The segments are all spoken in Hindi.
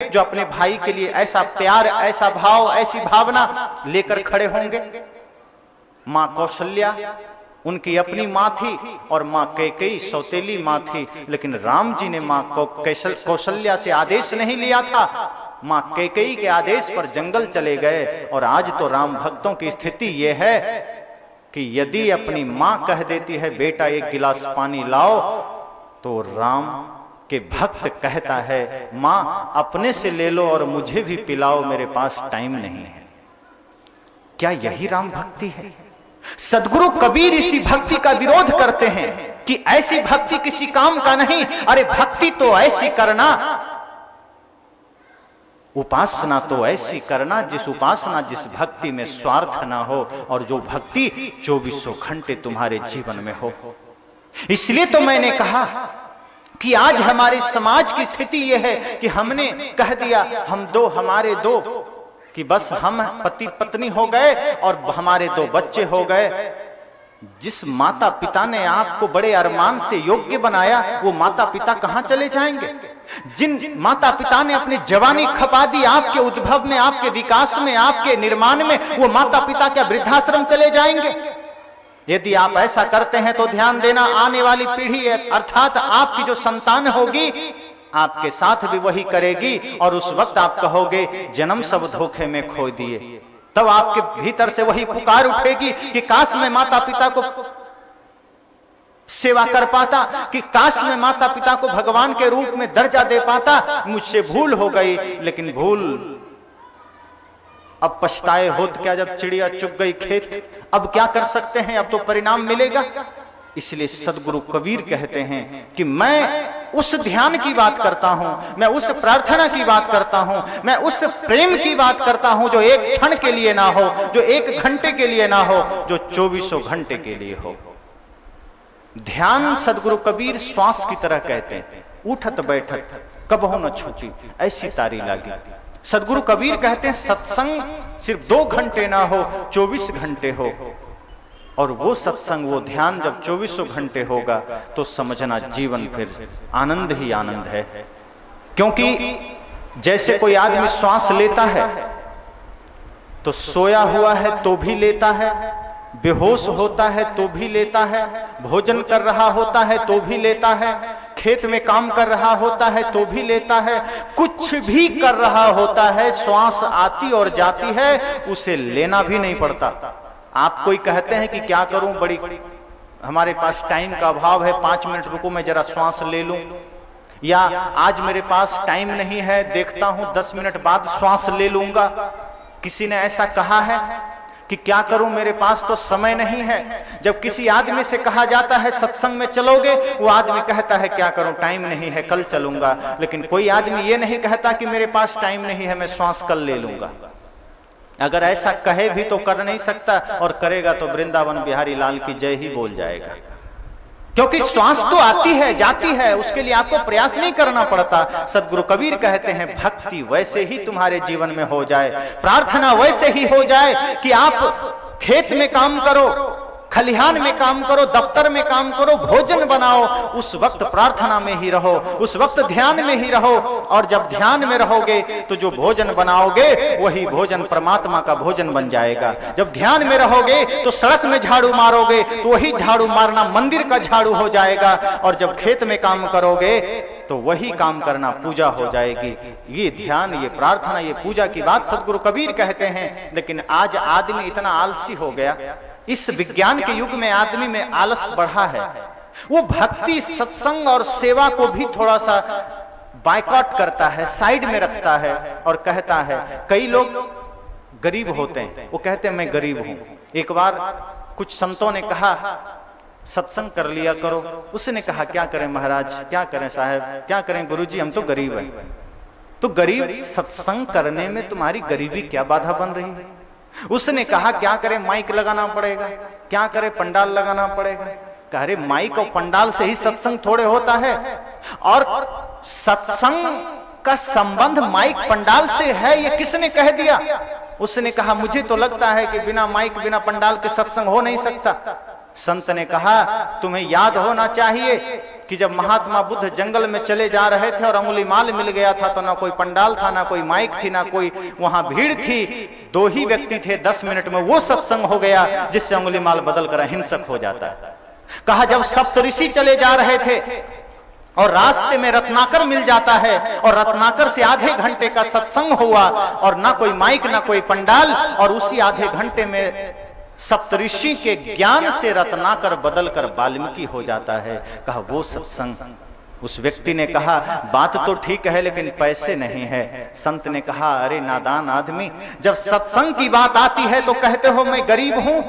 जो अपने भाई के लिए ऐसा प्यार, ऐसा भाव, ऐसी भावना लेकर खड़े होंगे। मां कौशल्या उनकी अपनी मां थी और मां कैकेयी सौतेली मां थी, लेकिन राम जी ने मां कौशल्या से आदेश नहीं लिया था, मां कैकेयी के आदेश पर जंगल चले गए। और आज तो राम भक्तों की स्थिति यह है कि यदि अपनी मां कह देती है बेटा एक गिलास पानी लाओ, तो राम के भक्त कहता है मां अपने से ले लो और मुझे भी पिलाओ, मेरे पास टाइम नहीं है। क्या यही राम भक्ति है? सदगुरु कबीर इसी भक्ति का विरोध करते हैं कि ऐसी भक्ति किसी काम का नहीं। अरे भक्ति तो ऐसी करना, उपासना तो ऐसी करना जिस उपासना, जिस भक्ति में स्वार्थ ना हो और जो भक्ति 24 घंटे तुम्हारे जीवन में हो। इसलिए तो मैंने कहा कि आज हमारे समाज की स्थिति यह है कि हमने कह दिया हम दो, हमारे दो, कि बस हम पति पत्नी हो गए और हमारे 2 बच्चे हो गए। जिस माता पिता ने आपको बड़े अरमान से योग्य बनाया, वो माता पिता कहां चले जाएंगे? जिन माता पिता ने अपनी जवानी खपा दी आपके उद्भव में, आपके विकास में, आपके निर्माण में, वो माता पिता क्या वृद्धाश्रम चले जाएंगे? यदि आप ऐसा करते हैं तो ध्यान देना, आने वाली पीढ़ी अर्थात आपकी जो संतान होगी आपके साथ भी वही करेगी। और उस वक्त आप कहोगे जन्म सब धोखे में खो दिए। तब आपके भीतर से वही पुकार उठेगी कि काश मैं माता पिता को सेवा कर पाता, कि काश मैं माता पिता को भगवान के रूप में दर्जा दे पाता। मुझसे भूल हो गई, लेकिन भूल अब पछताए होत क्या जब चिड़िया चुग गई खेत। अब क्या कर सकते हैं, अब तो परिणाम मिलेगा। इसलिए सदगुरु कबीर कहते हैं कि मैं उस ध्यान की बात करता हूं, मैं उस प्रार्थना की बात करता हूं, मैं उस प्रेम की बात करता हूं जो एक क्षण के लिए ना हो, जो 1 घंटे के लिए ना हो, जो 24 घंटे के लिए हो। ध्यान सदगुरु कबीर श्वास की तरह कहते हैं, उठत बैठत कबहू न छूटी ऐसी तारी लागी। सदगुरु कबीर कहते हैं सत्संग सिर्फ 2 घंटे ना हो, 24 घंटे हो। और वो सत्संग, वो ध्यान जब 24 घंटे होगा तो समझना जीवन फिर आनंद ही आनंद है। क्योंकि जैसे कोई आदमी श्वास लेता है तो सोया हुआ है तो भी लेता है, बेहोश होता है तो भी लेता है, भोजन कर रहा होता है तो भी लेता है, खेत में काम कर रहा होता है तो भी लेता है, कुछ भी कर रहा होता है, श्वास आती और जाती है, उसे लेना भी नहीं पड़ता। आप कोई कहते हैं कि क्या करूं, बड़ी हमारे पास टाइम का अभाव है, 5 मिनट रुको मैं जरा श्वास ले लूं, या आज मेरे पास टाइम नहीं है, देखता हूं 10 मिनट बाद श्वास ले लूंगा। किसी ने ऐसा कहा है कि क्या करूं, मेरे पास तो समय नहीं है। जब किसी आदमी से कहा जाता है सत्संग में चलोगे, वो आदमी कहता है क्या करूं, टाइम नहीं है, कल चलूंगा। लेकिन कोई आदमी ये नहीं कहता कि मेरे पास टाइम नहीं है, मैं श्वास कल ले लूंगा। अगर ऐसा कहे भी तो कर नहीं सकता, और करेगा तो वृंदावन बिहारी लाल की जय ही बोल जाएगा। क्योंकि श्वास तो आती है जाती है, उसके लिए आपको प्रयास नहीं करना पड़ता। सदगुरु कबीर कहते हैं भक्ति वैसे ही तुम्हारे जीवन में हो जाए, प्रार्थना वैसे ही हो जाए कि आप खेत में काम करो, खलिहान में काम करो, दफ्तर में काम करो, भोजन बनाओ, उस वक्त प्रार्थना में ही रहो, उस वक्त ध्यान में ही रहो। और जब ध्यान में रहोगे तो जो भोजन बनाओगे वही भोजन परमात्मा का भोजन बन जाएगा। जब ध्यान में रहोगे तो सड़क में झाड़ू मारोगे तो वही झाड़ू मारना मंदिर का झाड़ू हो जाएगा। और जब खेत में काम करोगे तो वही काम करना पूजा हो जाएगी। ये ध्यान, ये प्रार्थना, ये पूजा की बात सदगुरु कबीर कहते हैं। लेकिन आज आदमी इतना आलसी हो गया, इस विज्ञान के युग में आदमी में आलस बढ़ा है। वो भक्ति, सत्संग और सेवा को भी थोड़ा सा बायकॉट करता है, साइड में रखता है और कहता है, कई लोग गरीब होते हैं, वो कहते हैं मैं गरीब हूं। एक बार कुछ संतों ने कहा सत्संग कर लिया करो। उसने कहा क्या करें महाराज, क्या करें साहब, क्या करें गुरुजी, हम तो गरीब हैं। तो गरीब सत्संग करने में तुम्हारी गरीबी क्या बाधा बन रही है? उसने कहा क्या करें, माइक लगाना पड़ेगा, क्या करें, पंडाल लगाना पड़ेगा। कह रहे माइक और पंडाल से ही सत्संग थोड़े होता है, और सत्संग का संबंध माइक पंडाल से है, ये किसने कह दिया? उसने कहा मुझे तो लगता है कि बिना माइक बिना पंडाल के सत्संग हो नहीं सकता। संत ने कहा तुम्हें याद होना चाहिए कि जब महात्मा बुद्ध जंगल में चले जा रहे थे और अंगुलीमाल मिल गया था, तो ना कोई पंडाल था, ना कोई माइक थी, ना कोई वहां भीड़ थी, 2 ही व्यक्ति थे। 10 मिनट में वो सत्संग हो गया जिससे अंगुलीमाल बदल कर अहिंसक हो जाता है। कहा जब सप्तऋषि चले जा रहे थे और रास्ते में रत्नाकर मिल जाता है और रत्नाकर से आधे घंटे का सत्संग हुआ और ना कोई माइक ना कोई पंडाल, और उसी आधे घंटे में सप्तऋषि के ज्ञान से रत्नाकर बदलकर वाल्मीकि हो जाता है। कहा वो सत्संग। उस व्यक्ति ने कहा बात तो ठीक है लेकिन पैसे नहीं है। संत ने कहा अरे नादान आदमी, जब सत्संग की बात आती है तो कहते हो मैं गरीब हूं,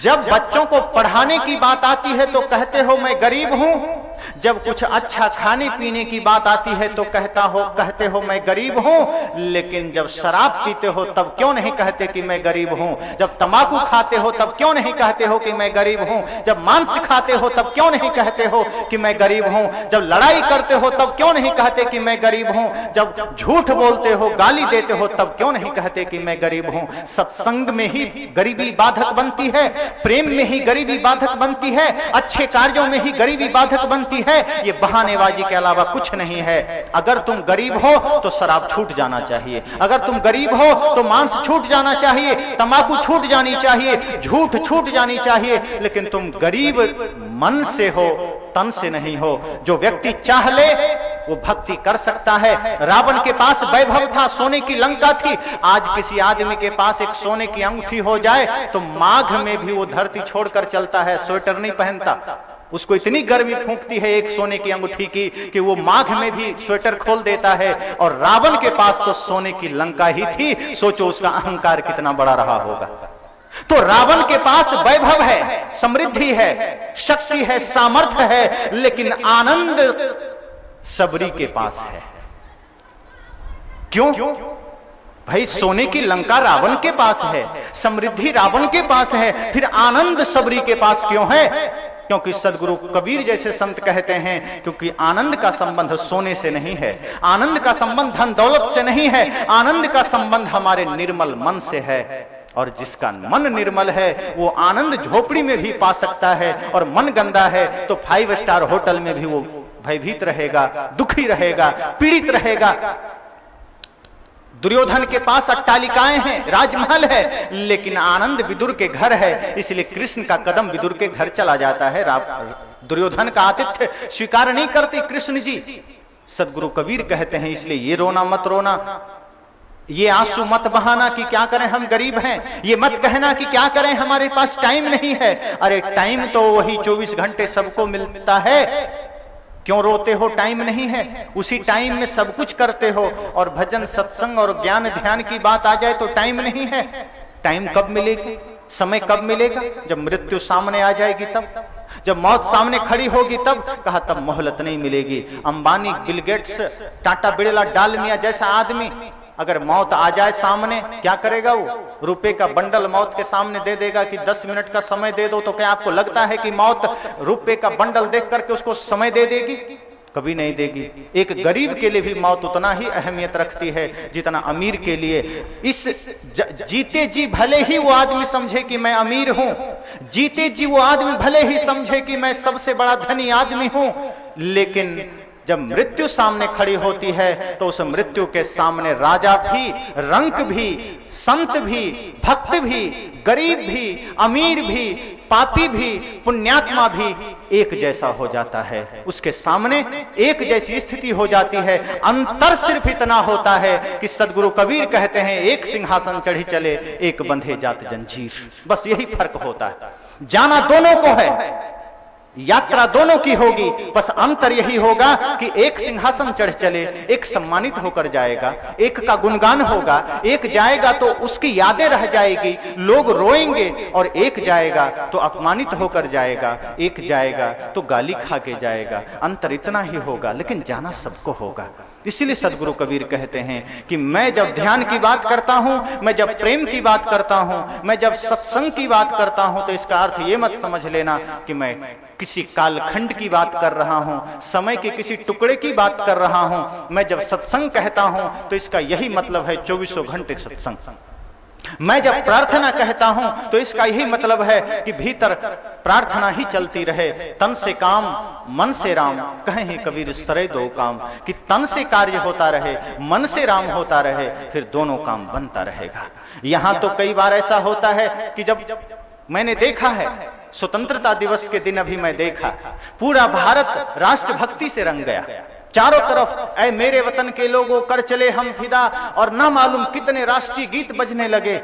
जब बच्चों को पढ़ाने की बात आती है तो कहते हो मैं गरीब हूं, जब कुछ अच्छा खाने पीने की बात आती है तो कहते हो मैं गरीब हूं, लेकिन जब शराब पीते हो तब क्यों नहीं कहते कि मैं गरीब हूं, जब तंबाकू खाते हो तब क्यों नहीं कहते हो कि मैं गरीब हूं, जब मांस खाते हो तब क्यों नहीं कहते हो कि मैं गरीब हूं, जब लड़ाई करते हो तब क्यों नहीं कहते कि मैं गरीब हूं, जब झूठ बोलते हो गाली देते हो तब क्यों नहीं कहते कि मैं गरीब हूं। सत्संग में ही गरीबी बाधक बनती है, प्रेम में ही गरीबी बाधक बनती है, अच्छे कार्यों में ही गरीबी बाधक बनती है। ये बहानेबाजी के अलावा कुछ नहीं है। अगर तुम गरीब हो तो शराब छूट जाना चाहिए, अगर तुम गरीब हो तो मांस छूट जाना चाहिए, तंबाकू छूट जानी चाहिए, झूठ छूट जानी चाहिए, लेकिन तुम गरीब मन से हो, तन से नहीं हो। जो व्यक्ति चाह ले वो भक्ति कर सकता है। रावण के पास वैभव था, सोने की लंका थी। आज किसी आदमी के पास एक सोने की अंगूठी हो जाए तो माघ में भी वो धरती छोड़कर चलता है, स्वेटर नहीं पहनता। उसको इतनी गर्मी फूंकती है एक सोने की अंगूठी की कि वो माघ में भी स्वेटर खोल देता है। और रावण के पास तो सोने की लंका ही थी, सोचो उसका अहंकार कितना बड़ा रहा होगा। तो रावण के पास वैभव है, समृद्धि है, शक्ति है, सामर्थ्य है, लेकिन आनंद सबरी के पास है। क्यों भाई? सोने की लंका रावण के पास है, समृद्धि रावण के पास है, फिर आनंद सबरी के पास क्यों है? क्योंकि सदगुरु कबीर जैसे संत कहते हैं क्योंकि आनंद का संबंध सोने से नहीं है, आनंद का संबंध धन दौलत से नहीं है, आनंद का संबंध हमारे निर्मल मन से है। और जिसका मन निर्मल है वो आनंद झोपड़ी में भी पा सकता है, और मन गंदा है तो 5 स्टार होटल में भी वो भयभीत रहेगा, दुखी रहेगा, पीड़ित रहेगा। दुर्योधन के पास अट्टालिकाएं हैं, राजमहल है, लेकिन आनंद विदुर के घर है, इसलिए कृष्ण का कदम विदुर के घर चला जाता है। दुर्योधन का आतिथ्य स्वीकार नहीं करते कृष्ण जी। सदगुरु कबीर कहते हैं इसलिए ये रोना मत रोना, ये आंसू मत बहाना कि क्या करें हम गरीब हैं, ये मत कहना कि क्या करें हमारे पास टाइम नहीं है। अरे टाइम तो वही 24 घंटे सबको मिलता है, क्यों रोते हो टाइम नहीं है? उसी टाइम में सब कुछ करते हो। और भजन सत्संग और ज्ञान ध्यान की बात आ जाए तो टाइम नहीं है। टाइम कब मिलेगी, समय कब मिलेगा? जब मृत्यु सामने आ जाएगी तब, जब मौत सामने खड़ी होगी तब। कहा तब मोहलत नहीं मिलेगी। अंबानी, बिल गेट्स, टाटा, बिड़ला, डालमिया जैसा आदमी अगर मौत आ जाए सामने, क्या करेगा वो? रुपए का बंडल मौत के सामने दे देगा कि 10 मिनट का समय दे दो। तो क्या आपको लगता है कि मौत रुपए का बंडल देख करके उसको समय दे देगी? कभी नहीं देगी। एक गरीब के लिए भी मौत उतना ही अहमियत रखती है जितना अमीर के लिए। इस जीते जी भले ही वो आदमी समझे कि मैं अमीर हूं, जीते जी वो आदमी भले ही समझे कि मैं सबसे बड़ा धनी आदमी हूं, लेकिन जब मृत्यु सामने खड़ी होती है तो उस मृत्यु के सामने राजा भी, रंक भी, संत भी, भक्त भी, गरीब भी, अमीर भी, पापी भी, पुण्यात्मा भी एक जैसा हो जाता है। उसके सामने एक जैसी स्थिति हो जाती है। अंतर सिर्फ इतना होता है कि सदगुरु कबीर कहते हैं एक सिंहासन चढ़ी चले, एक बंधे जात जंजीर। बस यही फर्क होता है। जाना दोनों को है, यात्रा दोनों की होगी, बस अंतर यही होगा कि एक सिंहासन चढ़ चले, एक सम्मानित होकर जाएगा, एक का गुणगान होगा, एक जाएगा तो उसकी यादें रह जाएगी, लोग रोएंगे, और एक जाएगा तो अपमानित होकर जाएगा, एक जाएगा तो गाली खा के जाएगा। अंतर इतना ही होगा, लेकिन जाना सबको होगा। इसीलिए सदगुरु कबीर कहते हैं कि मैं जब ध्यान की बात करता हूं, मैं जब प्रेम की बात करता हूं, मैं जब सत्संग की बात करता हूं, तो इसका अर्थ ये मत समझ लेना कि मैं किसी कालखंड की बात कर रहा हूं, समय के किसी टुकड़े की बात कर रहा हूं। मैं जब सत्संग कहता हूं तो इसका यही मतलब है 24 घंटे सत्संग। मैं जब प्रार्थना कहता हूं तो इसका यही मतलब है कि भीतर प्रार्थना ही चलती रहे। तन से काम मन से राम, कहे हैं कबीर सरे दो काम, कि तन से कार्य होता रहे, मन से राम होता रहे, फिर दोनों काम बनता रहेगा। यहां तो कई बार ऐसा होता है कि जब मैंने देखा है स्वतंत्रता दिवस के दिन, अभी मैं देखा पूरा भारत राष्ट्रभक्ति से रंग गया। चारों तरफ ऐ मेरे वतन के लोगों कर चले हम फिदा, और ना मालूम कितने राष्ट्रीय गीत बजने लगे।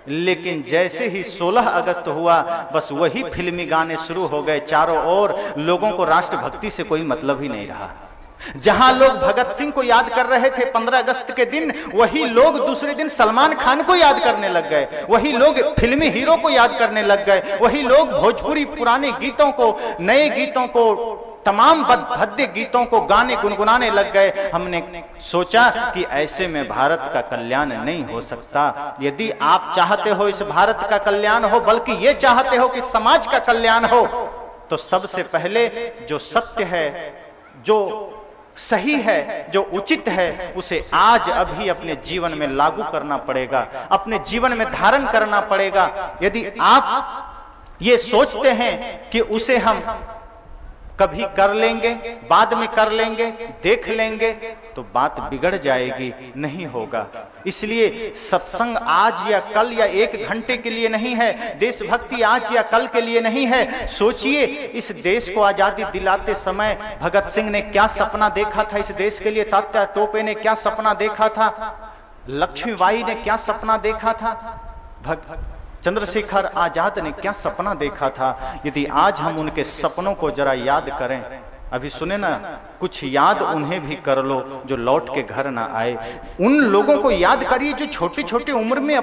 लेकिन जैसे ही 16 अगस्त हुआ, बस वही फिल्मी गाने शुरू हो गए चारों ओर। लोगों को राष्ट्रभक्ति से कोई मतलब ही नहीं रहा। जहां लोग भगत सिंह को याद कर रहे थे 15 अगस्त के दिन, वही लोग दूसरे दिन सलमान खान को याद करने लग गए, वही लोग फिल्मी हीरो को याद करने लग गए, वही लोग भोजपुरी पुराने गीतों को, नए गीतों को, तमाम भद्दे गीतों को गाने गुनगुनाने लग गए। हमने सोचा कि ऐसे में भारत का कल्याण नहीं हो सकता। यदि आप चाहते हो इस भारत का कल्याण हो, बल्कि ये चाहते हो कि समाज का कल्याण हो, तो सबसे पहले जो सत्य है, जो सही है, जो उचित है, उसे आज अभी अपने जीवन में लागू करना पड़ेगा, अपने जीवन में धारण करना पड़ेगा। यदि आप ये सोचते हैं कि उसे हम कभी कर लेंगे, बाद में कर लेंगे, देख लेंगे, तो बात बिगड़ जाएगी, नहीं होगा। इसलिए सत्संग आज या कल या 1 घंटे के लिए नहीं है, देशभक्ति आज या कल के लिए नहीं है। सोचिए, इस देश को आजादी दिलाते समय भगत सिंह ने क्या सपना देखा था इस देश के लिए, तात्या टोपे ने क्या सपना देखा था, लक्ष्मीबाई ने क्या सपना देखा था, चंद्रशेखर आजाद ने क्या सपना देखा था। यदि आज हम उनके सपनों को जरा याद करें, अभी सुने ना, कुछ याद उन्हें भी कर लो जो लौट के घर ना आए। उन लोगों को याद करिए जो छोटी छोटी उम्र में